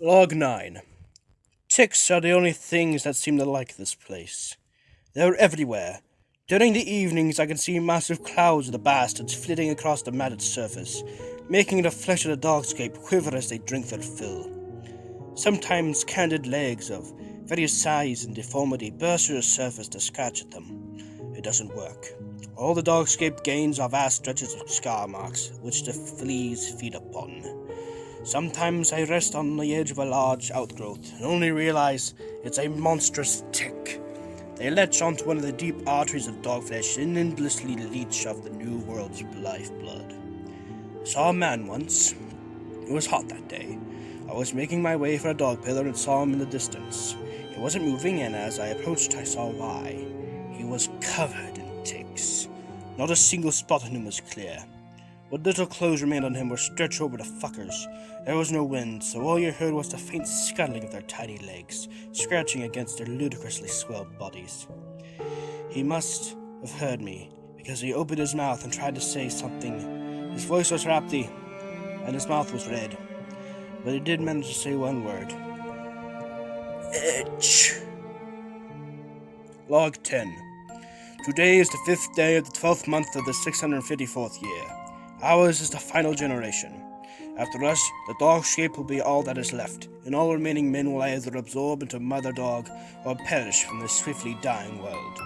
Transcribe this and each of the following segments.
Log 9. Ticks are the only things that seem to like this place. They're everywhere. During the evenings, I can see massive clouds of the bastards flitting across the matted surface, making the flesh of the dogscape quiver as they drink their fill. Sometimes candid legs of various size and deformity burst through the surface to scratch at them. It doesn't work. All the dogscape gains are vast stretches of scar marks, which the fleas feed upon. Sometimes I rest on the edge of a large outgrowth and only realize it's a monstrous tick. They latch onto one of the deep arteries of dogflesh and endlessly leech off the new world's lifeblood. I saw a man once. It was hot that day. I was making my way for a dog pillar and saw him in the distance. He wasn't moving, and as I approached I saw why. He was covered in ticks. Not a single spot on him was clear. What little clothes remained on him were stretched over the fuckers. There was no wind, so all you heard was the faint scuttling of their tiny legs, scratching against their ludicrously swelled bodies. He must have heard me, because he opened his mouth and tried to say something. His voice was rapty, and his mouth was red, but he did manage to say one word. Edge. Log 10. Today is the 5th day of the 12th month of the 654th year. Ours is the final generation. After us, the dogscape will be all that is left, and all remaining men will either absorb into mother dog or perish from this swiftly dying world.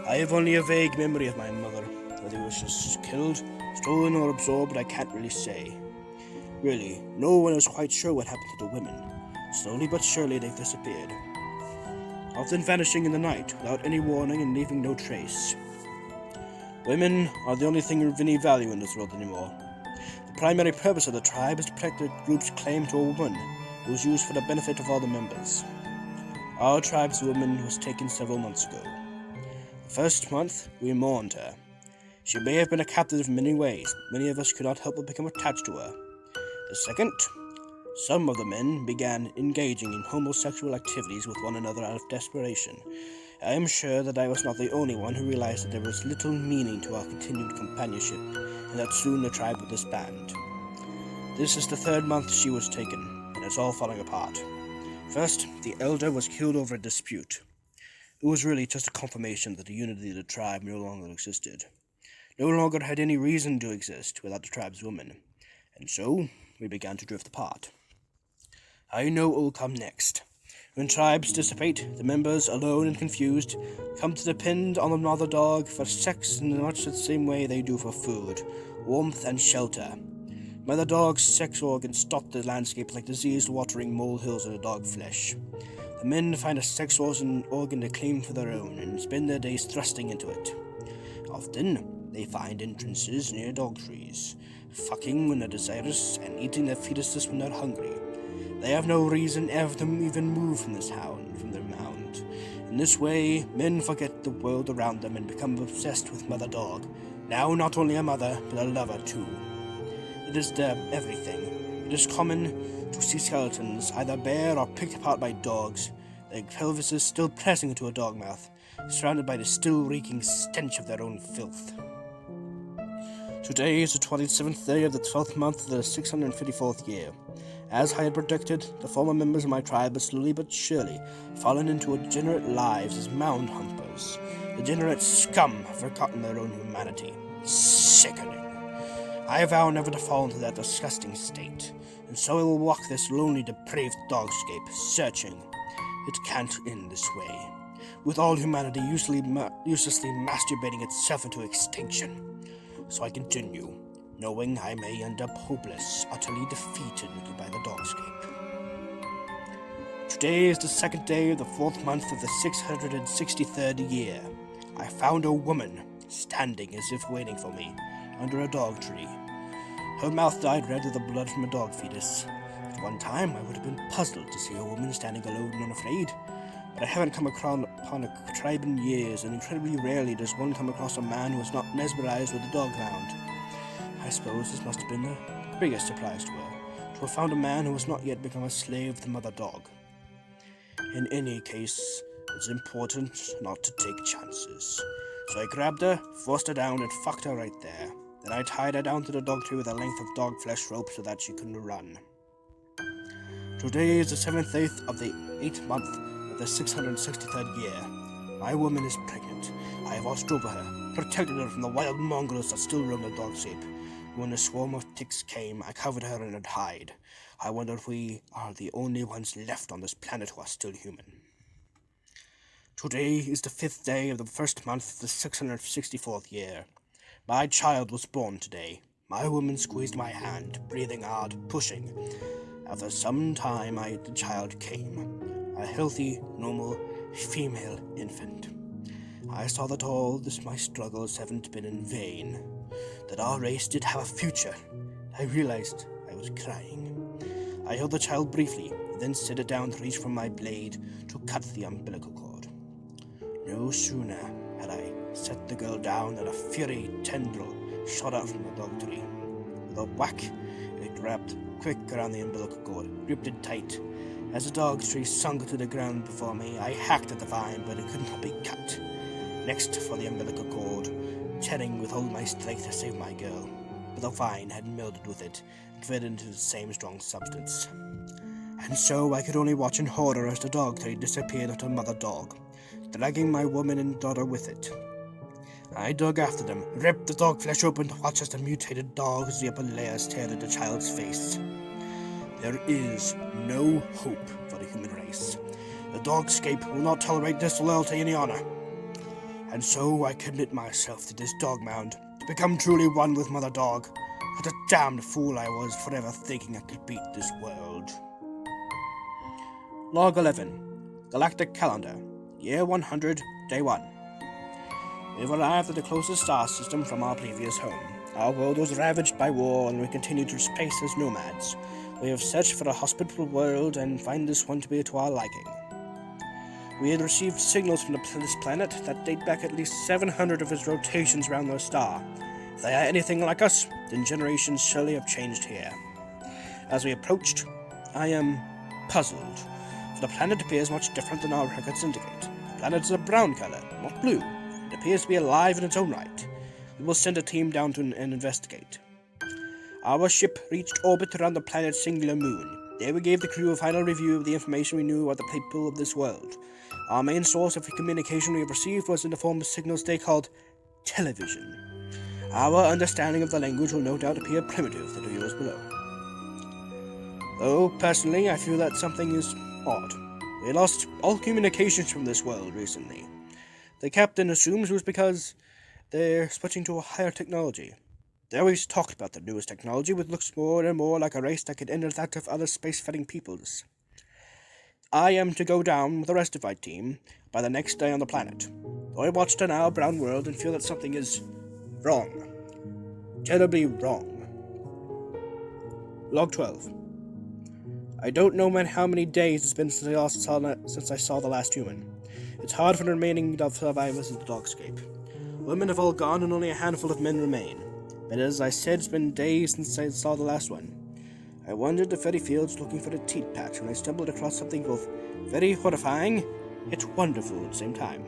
I have only a vague memory of my mother. Whether it was just killed, stolen, or absorbed, I can't really say. Really, no one is quite sure what happened to the women. Slowly but surely they've disappeared, often vanishing in the night without any warning and leaving no trace. Women are the only thing of any value in this world anymore. The primary purpose of the tribe is to protect the group's claim to a woman, who is used for the benefit of all the members. Our tribe's woman was taken several months ago. The first month, we mourned her. She may have been a captive in many ways. Many of us could not help but become attached to her. The second, some of the men began engaging in homosexual activities with one another out of desperation. I am sure that I was not the only one who realized that there was little meaning to our continued companionship, and that soon the tribe would disband. This is the 3rd month she was taken, and it's all falling apart. First, the elder was killed over a dispute. It was really just a confirmation that the unity of the tribe no longer existed. No longer had any reason to exist without the tribe's women, and so we began to drift apart. I know what will come next. When tribes dissipate, the members, alone and confused, come to depend on the mother dog for sex in much the same way they do for food, warmth, and shelter. Mother dog's sex organs dot the landscape like diseased watering molehills of dog flesh. The men find a sex organ to claim for their own and spend their days thrusting into it. Often, they find entrances near dog trees, fucking when they're desirous and eating their fetuses when they're hungry. They have no reason ever to even move from their mound. In this way, men forget the world around them and become obsessed with mother dog. Now not only a mother, but a lover too. It is their everything. It is common to see skeletons, either bare or picked apart by dogs, their pelvises still pressing into a dog mouth, surrounded by the still reeking stench of their own filth. Today is the 27th day of the 12th month of the 654th year. As I had predicted, the former members of my tribe had slowly but surely fallen into degenerate lives as mound humpers. Degenerate scum have forgotten their own humanity. Sickening. I vow never to fall into that disgusting state, and so I will walk this lonely, depraved dogscape, searching. It can't end this way, with all humanity uselessly masturbating itself into extinction. So I continue, knowing I may end up hopeless, utterly defeated by the dogscape. Today is the 2nd day of the 4th month of the 663rd year. I found a woman, standing as if waiting for me, under a dog tree. Her mouth dyed red with the blood from a dog fetus. At one time, I would have been puzzled to see a woman standing alone and unafraid, but I haven't come upon a tribe in years, and incredibly rarely does one come across a man who is not mesmerized with a dog hound. I suppose this must have been the biggest surprise to her, to have found a man who has not yet become a slave to the mother dog. In any case, it's important not to take chances. So I grabbed her, forced her down, and fucked her right there. Then I tied her down to the dog tree with a length of dog flesh rope so that she couldn't run. Today is the 7th day of the 8th month of the 663rd year. My woman is pregnant. I have watched over her, protected her from the wild mongrels that still roam the Dogscape. When a swarm of ticks came, I covered her in a hide. I wonder if we are the only ones left on this planet who are still human. Today is the 5th day of the 1st month of the 664th year. My child was born today. My woman squeezed my hand, breathing hard, pushing. After some time, the child came. A healthy, normal, female infant. I saw that all my struggles haven't been in vain. That our race did have a future. I realized I was crying. I held the child briefly, then set it down to reach for my blade to cut the umbilical cord. No sooner had I set the girl down than a fiery tendril shot out from the dog tree. With a whack, it wrapped quick around the umbilical cord, gripped it tight. As the dog tree sunk to the ground before me, I hacked at the vine, but it could not be cut. Next for the umbilical cord, tearing with all my strength to save my girl. But the vine had melded with it and fed into the same strong substance. And so I could only watch in horror as the dog tree disappeared into mother dog, dragging my woman and daughter with it. I dug after them, ripped the dog flesh open to watch as the mutated dog's upper layers teared at the child's face. There is no hope for the human race. The Dogscape will not tolerate disloyalty any honor. And so I commit myself to this dog mound, to become truly one with Mother Dog. What a damned fool I was forever thinking I could beat this world. Log 11. Galactic Calendar. Year 100, Day 1. We've arrived at the closest star system from our previous home. Our world was ravaged by war, and we continue to space as nomads. We have searched for a hospitable world and find this one to be to our liking. We had received signals from this planet that date back at least 700 of its rotations around the star. If they are anything like us, then generations surely have changed here. As we approached, I am puzzled, for the planet appears much different than our records indicate. The planet is a brown color, not blue. It appears to be alive in its own right. We will send a team down to investigate. Our ship reached orbit around the planet's singular moon. There we gave the crew a final review of the information we knew about the people of this world. Our main source of communication we have received was in the form of signals they called television. Our understanding of the language will no doubt appear primitive to the viewers below. Though, personally, I feel that something is odd. We lost all communications from this world recently. The captain assumes it was because they're switching to a higher technology. They always talked about the newest technology, which looks more and more like a race that could enter that of other spacefaring peoples. I am to go down with the rest of my team by the next day on the planet. I watched an our brown world and feel that something is wrong. Terribly wrong. Log 12. I don't know how many days it's been since I saw the last human. It's hard for the remaining survivors of the Dogscape. Women have all gone and only a handful of men remain. But as I said, it's been days since I saw the last one. I wandered the ferry fields looking for a teat patch when I stumbled across something both very horrifying yet wonderful at the same time.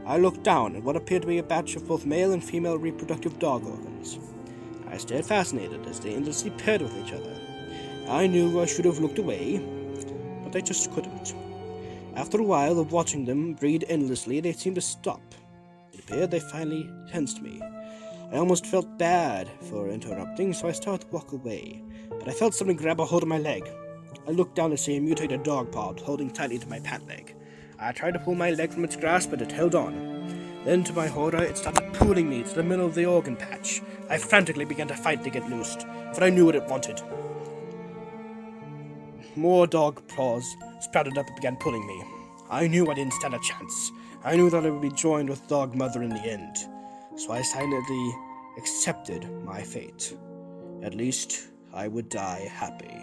I looked down at what appeared to be a batch of both male and female reproductive dog organs. I stared fascinated as they endlessly paired with each other. I knew I should have looked away, but I just couldn't. After a while of watching them breed endlessly, they seemed to stop. It appeared they finally sensed me. I almost felt bad for interrupting, so I started to walk away, but I felt something grab a hold of my leg. I looked down to see a mutated dog paw holding tightly to my pant leg. I tried to pull my leg from its grasp, but it held on. Then, to my horror, it started pulling me to the middle of the organ patch. I frantically began to fight to get loosed, for I knew what it wanted. More dog paws sprouted up and began pulling me. I knew I didn't stand a chance. I knew that I would be joined with Dog Mother in the end. So I silently accepted my fate. At least I would die happy.